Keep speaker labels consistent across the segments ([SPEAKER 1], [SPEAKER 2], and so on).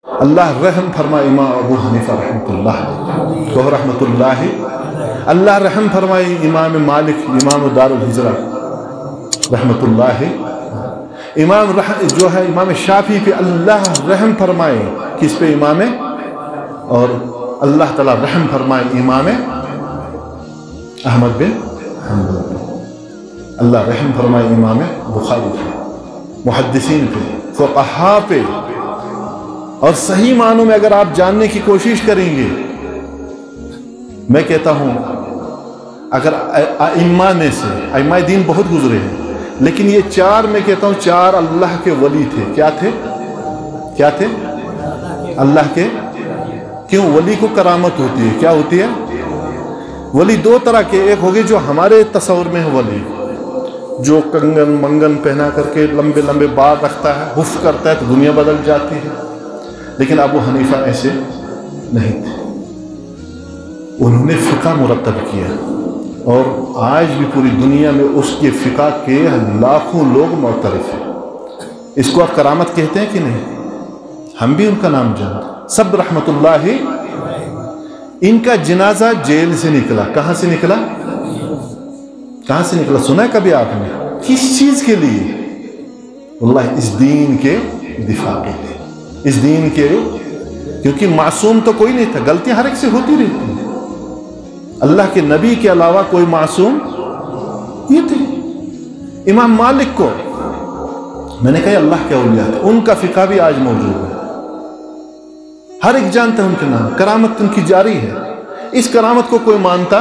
[SPEAKER 1] اللہ رحم فرمائے امام ابو حنیفہ رحمۃ اللہ کو رحمۃ اللہ رحم فرمائے امام مالک امام دار الہجرہ رحمۃ اللہ، جو ہے امام شافعی پہ اللہ رحم فرمائے، کس پہ؟ امام، اور اللہ تعالیٰ رحم فرمائے امام احمد بن حنبل، اللہ رحم فرمائے امام بخاری پہ، محدثین پہ، فقہاء پہ۔ اور صحیح معنوں میں اگر آپ جاننے کی کوشش کریں گے، میں کہتا ہوں اگر ائمہ میں سے، ائمہ دین بہت گزرے ہیں، لیکن یہ چار، میں کہتا ہوں چار اللہ کے ولی تھے۔ کیا تھے؟ کیا تھے؟ اللہ کے۔ کیوں؟ ولی کو کرامت ہوتی ہے۔ کیا ہوتی ہے؟ ولی دو طرح کے، ایک ہوگی جو ہمارے تصور میں ہے ولی، جو کنگن منگن پہنا کر کے لمبے لمبے بال رکھتا ہے، حف کرتا ہے تو دنیا بدل جاتی ہے، لیکن ابو حنیفہ ایسے نہیں تھے۔ انہوں نے فقہ مرتب کیا، اور آج بھی پوری دنیا میں اس کے فقہ کے لاکھوں لوگ معترف ہیں۔ اس کو آپ کرامت کہتے ہیں کہ نہیں؟ ہم بھی ان کا نام جانتے ہیں، سب رحمت اللہ۔ ان کا جنازہ جیل سے نکلا۔ کہاں سے نکلا؟ کہاں سے نکلا؟ سنا ہے کبھی آپ نے؟ کس چیز کے لیے؟ واللہ اس دین کے دفاع کے لیے، اس دین کے، کیونکہ معصوم تو کوئی نہیں تھا، غلطیاں ہر ایک سے ہوتی رہتی ہیں، اللہ کے نبی کے علاوہ کوئی معصوم یہ تھے۔ امام مالک کو میں نے کہا اللہ کے اولیاء تھے، ان کا فقہ بھی آج موجود ہے، ہر ایک جانتا ہے ان کے نام، کرامت ان کی جاری ہے، اس کرامت کو کوئی مانتا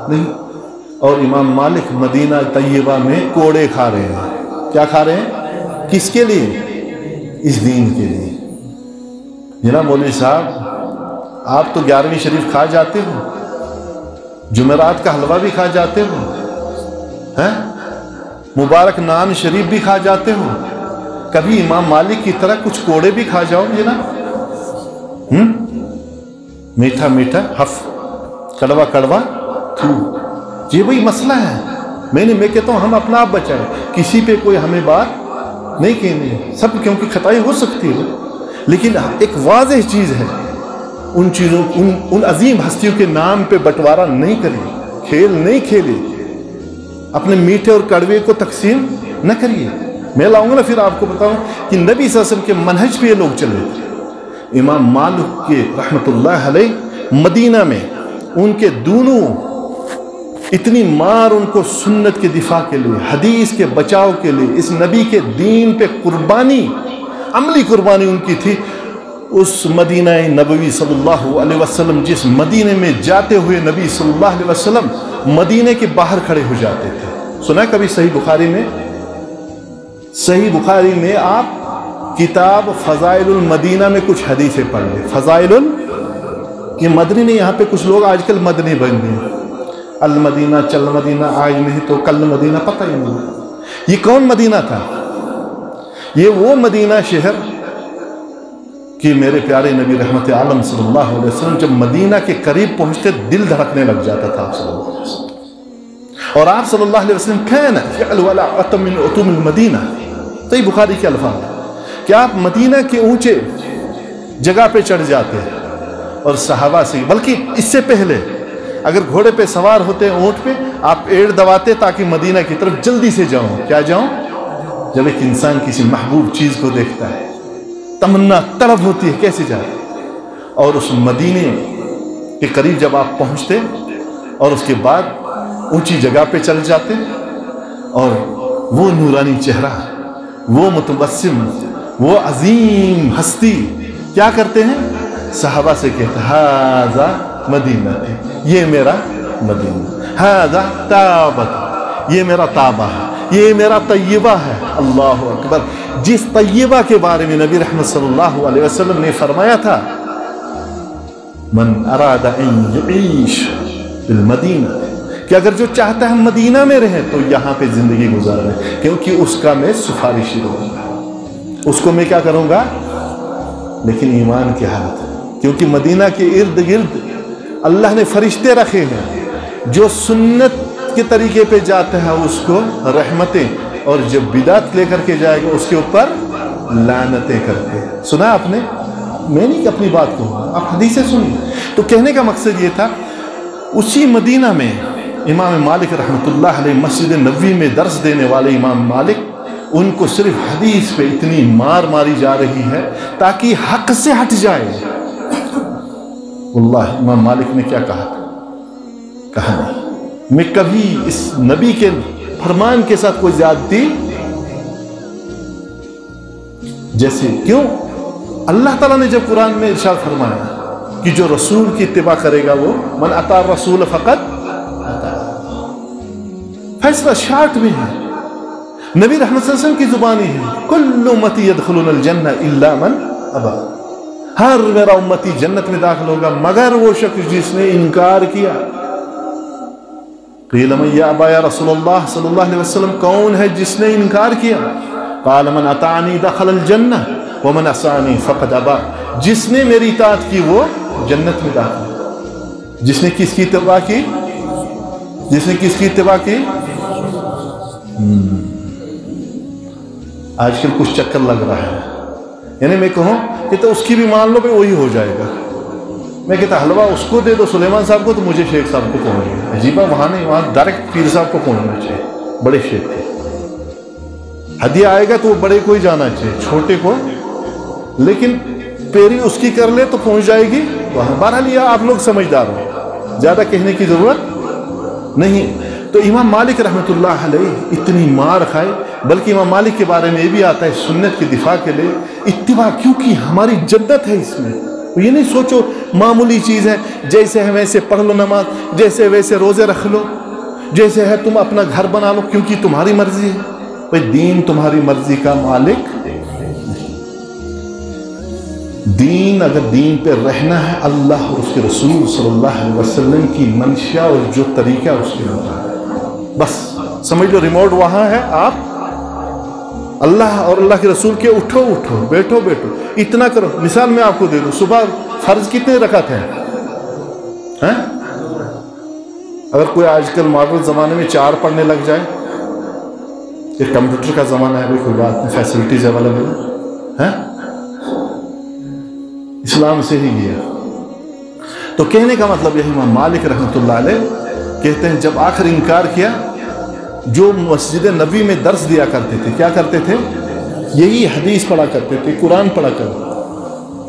[SPEAKER 1] نہیں۔ اور امام مالک مدینہ طیبہ میں کوڑے کھا رہے ہیں۔ کیا کھا رہے ہیں؟ کس کے لیے؟ اس دین کے لیے۔ جناب مولوی صاحب، آپ تو 11ویں شریف کھا جاتے ہو، جمعرات کا حلوہ بھی کھا جاتے ہو، مبارک نان شریف بھی کھا جاتے ہو، کبھی امام مالک کی طرح کچھ کوڑے بھی کھا جاؤ گے نا؟ میٹھا میٹھا حف، کڑوا کڑوا تھو، یہ وہی مسئلہ ہے۔ میں کہتا ہوں ہم اپنا آپ بچائیں، کسی پہ کوئی ہمیں بات نہیں کہنی، سب کیونکہ خطائیں ہو سکتی ہے، لیکن ایک واضح چیز ہے، ان چیزوں، ان عظیم ہستیوں کے نام پہ بٹوارا نہیں کریں، کھیل نہیں کھیلے، اپنے میٹھے اور کڑوے کو تقسیم نہ کریے۔ میں لاؤں گا نا پھر آپ کو بتاؤں کہ نبی صلی اللہ علیہ وسلم کے منہج پہ یہ لوگ چلے تھے۔ امام مالک کے رحمت اللہ علیہ مدینہ میں ان کے دونوں اتنی مار ان کو سنت کے دفاع کے لیے، حدیث کے بچاؤ کے لیے، اس نبی کے دین پہ قربانی، عملی قربانی ان کی تھی۔ اس مدینہ نبوی صلی اللہ علیہ وسلم، جس مدینے میں جاتے ہوئے نبی صلی اللہ علیہ وسلم مدینے کے باہر کھڑے ہو جاتے تھے۔ سنا ہے کبھی صحیح بخاری میں؟ صحیح بخاری میں آپ کتاب فضائل المدینہ میں کچھ حدیثیں پڑھ لیں۔ فضائل یہ مدنی نہیں، یہاں پہ کچھ لوگ آج کل مدنی بن گئے، المدینہ چل مدینہ، آج نہیں تو کل مدینہ، پتہ ہی نہیں یہ کون مدینہ تھا۔ یہ وہ مدینہ شہر کہ میرے پیارے نبی رحمت عالم صلی اللہ علیہ وسلم جب مدینہ کے قریب پہنچتے دل دھڑکنے لگ جاتا تھا آپ صلی اللہ علیہ وسلم، اور آپ صلی اللہ علیہ وسلم کان فعل ولا عتم من عتم المدینہ، صحیح بخاری کے الفاظ کہ آپ مدینہ کے اونچے جگہ پہ چڑھ جاتے ہیں، اور صحابہ سے، بلکہ اس سے پہلے اگر گھوڑے پہ سوار ہوتے ہیں، اونٹ پہ، آپ ایڑ دباتے تاکہ مدینہ کی طرف جلدی سے جاؤں۔ کیا جاؤں؟ جب ایک انسان کسی محبوب چیز کو دیکھتا ہے، تمنا طلب ہوتی ہے کیسے جائے، اور اس مدینے کے قریب جب آپ پہنچتے اور اس کے بعد اونچی جگہ پہ چل جاتے، اور وہ نورانی چہرہ، وہ متبسم، وہ عظیم ہستی کیا کرتے ہیں؟ صحابہ سے کہتے ہیں ہذا مدینہ، یہ میرا مدینہ، ہذا تابت، یہ میرا تابہ ہے، یہ میرا طیبہ ہے۔ اللہ اکبر۔ جس طیبہ کے بارے میں نبی رحمت صلی اللہ علیہ وسلم نے فرمایا تھا من اراد ان یعیش بالمدینہ، کہ اگر جو چاہتا ہے مدینہ میں رہے تو یہاں پہ زندگی گزارے، کیونکہ اس کا میں سفارشی رہوں گا، اس کو میں کیا کروں گا؟ لیکن ایمان کی حالت ہے، کیونکہ مدینہ کے ارد گرد اللہ نے فرشتے رکھے ہیں، جو سنت کے طریقے پہ جاتا ہے اس کو رحمتیں، اور جب بدعت لے کر کے جائے گا اس کے اوپر لعنتیں کرتے ہیں۔ سنا آپ نے؟ मैं नहीं अपनी बात कहूँगा, आप हदीसें सुनिए। तो कहने का मकसद ये था, उसी मदीना में इमाम मालिक रहमतुल्लाह अलैह मस्जिद नबवी में दर्स देने वाले इमाम मालिक, उनको सिर्फ हदीस पे इतनी मार मारी जा रही है ताकि हक से हट जाए। वल्लाह इमाम मालिक ने क्या कहा था? कहा नहीं, मैं कभी इस नबी के फरमान के साथ कोई ज्यादती जैसे, क्यों? अल्लाह ताला ने जब कुरान में इरशाद फरमाया कि जो रसूल की इत्तिबा करेगा वो मन अता रसूल फ़क़त अता, फैसला शार्ट में है, नबी रहमत सल्लल्लाहु अलैहि वसल्लम की जुबानी है, कुल्लु उम्मती यदखुलुनल जन्नह इल्ला मन अबा, हर मेरा उम्मती जन्नत में दाखिल होगा मगर वो शख्स जिसने इनकार किया। क़ील मन यअबा या रसूलल्लाह सल्लल्लाहु अलैहि वसल्लम, कौन है जिसने इनकार किया? क़ाल मन अतानी दखलल जन्नह व मन असानी फ़क़द अबा, जिसने मेरी इताअत की वो जन्नत में दाखिल। जिसने किसकी इत्तिबा की? जिसने किसकी इत्तिबा की? आजकल कुछ चक्कर लग रहा है, यानी मैं कहूँ कि तो उसकी भी मान लो भाई वही हो जाएगा। मैं कहता हलवा उसको दे दो सुलेमान साहब को, तो मुझे शेख साहब को पहुँच। अजीबा, वहाँ नहीं, वहाँ डायरेक्ट पीर साहब को पहुँचना चाहिए, बड़े शेख थे। हदिया आएगा तो वो बड़े को ही जाना चाहिए, छोटे को, लेकिन पेरी उसकी कर ले तो पहुँच जाएगी वहाँ। बहरहाल ये आप लोग समझदार हो, ज़्यादा कहने की ज़रूरत नहीं। तो इमाम मालिक रहमतुल्लाह अलैह इतनी मार खाए, बल्कि इमाम मालिक के बारे में ये भी आता है सुन्नत के दिफा के लिए इत्तिबा, क्योंकि हमारी जन्नत है इसमें। ये नहीं सोचो मामूली चीज़ है, जैसे है वैसे पढ़ लो नमाज, जैसे वैसे रोज़े रख लो, जैसे है तुम अपना घर बना लो क्योंकि तुम्हारी मर्जी है। भाई दीन तुम्हारी मर्जी का मालिक नहीं। दीन, अगर दीन पे रहना है अल्लाह और उसके रसूल सल्लल्लाहु अलैहि वसल्लम की मंशा और जो तरीका उसके मुताबिक, बस समझ लो रिमोट वहाँ है, आप अल्लाह और अल्लाह के रसूल के उठो उठो, बैठो बैठो, इतना करो। मिसाल मैं आपको दे दूं, सुबह फर्ज कितने रकात हैं? अगर कोई आजकल मॉडर्न ज़माने में 4 पढ़ने लग जाए, ये कंप्यूटर का ज़माना है, कोई बात नहीं, फैसिलिटीज़ अवेलेबल है, इस्लाम से ही गया। तो कहने का मतलब यही, इमाम मालिक रहमतुल्लाह अलैह कहते हैं जब आखिर इनकार किया, जो मस्जिद नबी में दर्स दिया करते थे, क्या करते थे? यही हदीस पढ़ा करते थे, कुरान पढ़ा कर,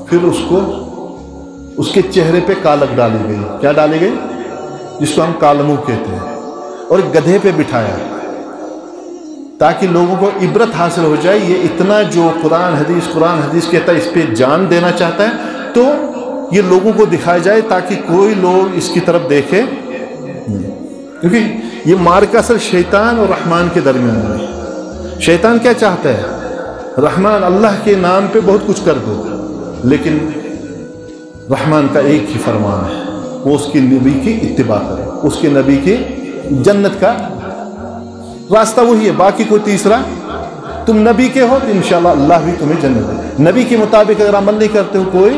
[SPEAKER 1] फिर उसको उसके चेहरे पे कालक डाली गई। क्या डाली गई? जिसको हम कालमू कहते हैं, और गधे पे बिठाया ताकि लोगों को इबरत हासिल हो जाए। ये इतना जो कुरान हदीस कहता है, इस पे जान देना चाहता है, तो ये लोगों को दिखाया जाए ताकि कोई लोग इसकी तरफ देखे नहीं। क्योंकि ये मार का असल शैतान और रहमान के दरमियान है। शैतान क्या चाहता है? रहमान अल्लाह के नाम पे बहुत कुछ कर दो, लेकिन रहमान का एक ही फरमान है, वो उसके नबी की इत्तिबा करे, उसके नबी की जन्नत का रास्ता वही है, बाकी कोई तीसरा। तुम नबी के हो तो इंशाल्लाह अल्लाह भी तुम्हें जन्नत दे। नबी के मुताबिक अगर अमल नहीं करते हो कोई,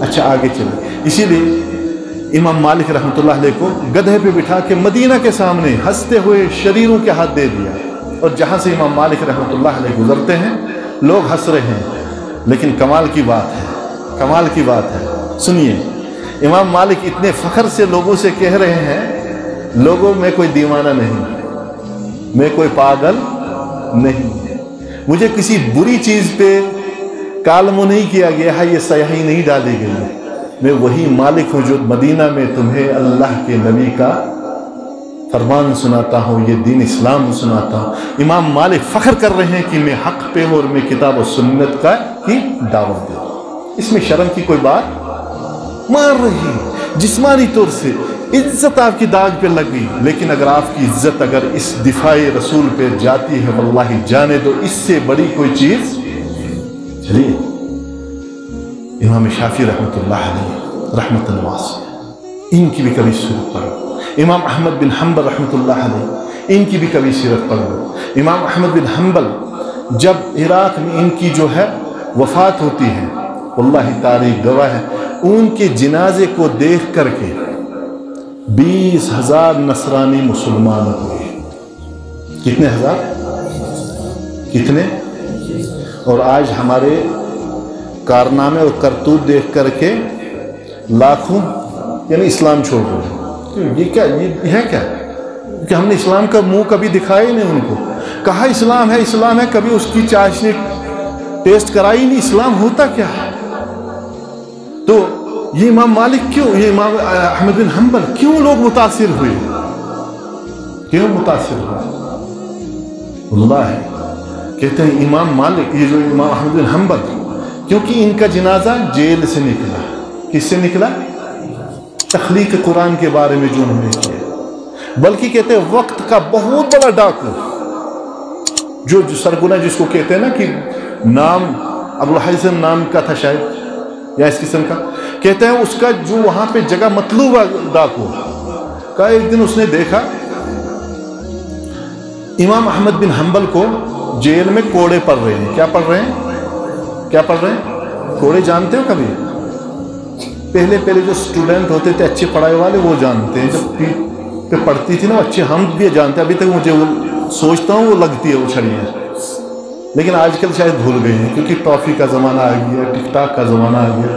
[SPEAKER 1] अच्छा आगे चले। इसीलिए इमाम मालिक रहमतुल्लाह अलैह को गधे पे बिठा के मदीना के सामने हंसते हुए शरीरों के हाथ दे दिया, और जहाँ से इमाम मालिक रहमतुल्लाह अलैह गुजरते हैं लोग हंस रहे हैं। लेकिन कमाल की बात है, कमाल की बात है, सुनिए, इमाम मालिक इतने फ़ख्र से लोगों से कह रहे हैं, लोगों में कोई दीवाना नहीं, मैं कोई पागल नहीं, मुझे किसी बुरी चीज़ पे कालमो नहीं किया गया है, ये सयाही नहीं डाली गई। मैं वही मालिक हूँ जो मदीना में तुम्हें अल्लाह के नबी का फरमान सुनाता हूँ, ये दीन इस्लाम सुनाता हूँ। इमाम मालिक फ़ख्र कर रहे हैं कि मैं हक़ पे हूँ और मैं किताब और सुन्नत का की दावत दे रहा हूँ। इसमें शर्म की कोई बात मार रही, जिस्मानी तौर से इज्जत आपकी दाग पे लग गई, लेकिन अगर आपकी इज्जत अगर इस दिफाए रसूल पे जाती है, वल्लाही जाने दो, इससे बड़ी कोई चीज़। चलिए, इमाम शाफी रहमतुल्लाह अलैह रहमतुन वासिया, इनकी भी कभी सीरत पढ़ो। इमाम अहमद बिन हम्बल रहमतुल्लाह अलैह, इनकी भी कभी सीरत पढ़ो। इमाम अहमद बिन हम्बल जब इराक़ में इनकी जो है वफ़ात होती है, वल्लाही तारीख़ गवाह है, उनके जनाजे को देख करके 20,000 नसरानी मुसलमान हुए। कितने हज़ार? कितने? और आज हमारे कारनामे और करतूत देख करके लाखों यानी इस्लाम छोड़ रहे हैं। तो ये क्या, ये है क्या कि हमने इस्लाम का मुंह कभी दिखाया ही नहीं उनको। कहा इस्लाम है, कभी उसकी चाशनी टेस्ट कराई नहीं। इस्लाम होता क्या है? तो ये इमाम मालिक क्यों, ये इमाम अहमद बिन हम्बल क्यों लोग मुतासिर हुए, क्यों मुतासिर हुए? अल्लाह है, कहते हैं इमाम मालिक, ये जो इमाम अहमद बिन हम्बल, क्योंकि इनका जनाजा जेल से निकला। किससे निकला? तख्लीक कुरान के बारे में जो उन्होंने किया। बल्कि कहते हैं वक्त का बहुत बड़ा डाकू, जो सरगुना जिसको कहते हैं ना कि नाम अबुल हसन नाम का था शायद, या इस किस्म का, कहते हैं उसका जो वहां पे जगह मतलूब डाकू का, एक दिन उसने देखा इमाम अहमद बिन हम्बल को जेल में कोड़े पड़ रहे हैं। क्या पढ़ रहे हैं? क्या पढ़ रहे हैं? कोड़े जानते हो? कभी पहले जो स्टूडेंट होते थे अच्छे पढ़ाई वाले, वो जानते हैं। जब पीठ पे पढ़ती थी ना अच्छे, हम भी जानते हैं। अभी तक मुझे वो सोचता हूँ वो लगती है वो छड़ियाँ, लेकिन आजकल शायद भूल गए हैं क्योंकि टॉफी का ज़माना आ गया, टिकटॉक का ज़माना आ गया।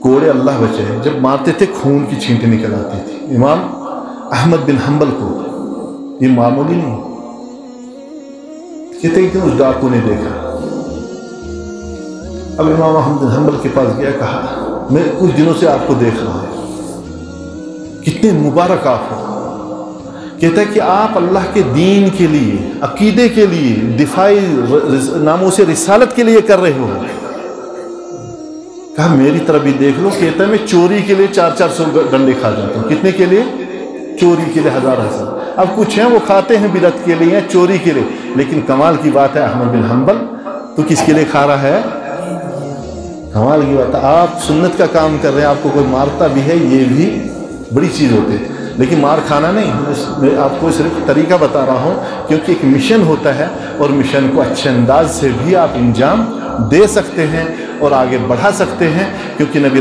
[SPEAKER 1] कोड़े अल्लाह बचाए, जब मारते थे खून की छींटें निकल आती थी। इमाम अहमद बिन हम्बल को ये मामूली नहीं। कहते हैं कि उस डाकू ने देखा। अब इमाम अहमद बिन हम्बल के पास गया, कहा मैं कुछ दिनों से आपको देख रहा हूँ, कितने मुबारक आप हो। कहता है कि आप अल्लाह के दीन के लिए, अकीदे के लिए, दिफाई नामों से रिसालत के लिए कर रहे हो। कहा मेरी तरफ भी देख लो। कहता है मैं चोरी के लिए 400 डंडे खा जाता हूँ। कितने के लिए? चोरी के लिए 1000। अब कुछ हैं वो खाते हैं बिदअत के लिए, चोरी के लिए, लेकिन कमाल की बात है अहमद बिन हम्बल तो किसके लिए खा रहा है? कमाल की बात है, आप सुन्नत का काम कर रहे हैं, आपको कोई मारता भी है, ये भी बड़ी चीज़ होती है। लेकिन मार खाना नहीं, मैं आपको सिर्फ तरीका बता रहा हूँ, क्योंकि एक मिशन होता है और मिशन को अच्छे अंदाज से भी आप इंजाम दे सकते हैं और आगे बढ़ा सकते हैं, क्योंकि नबी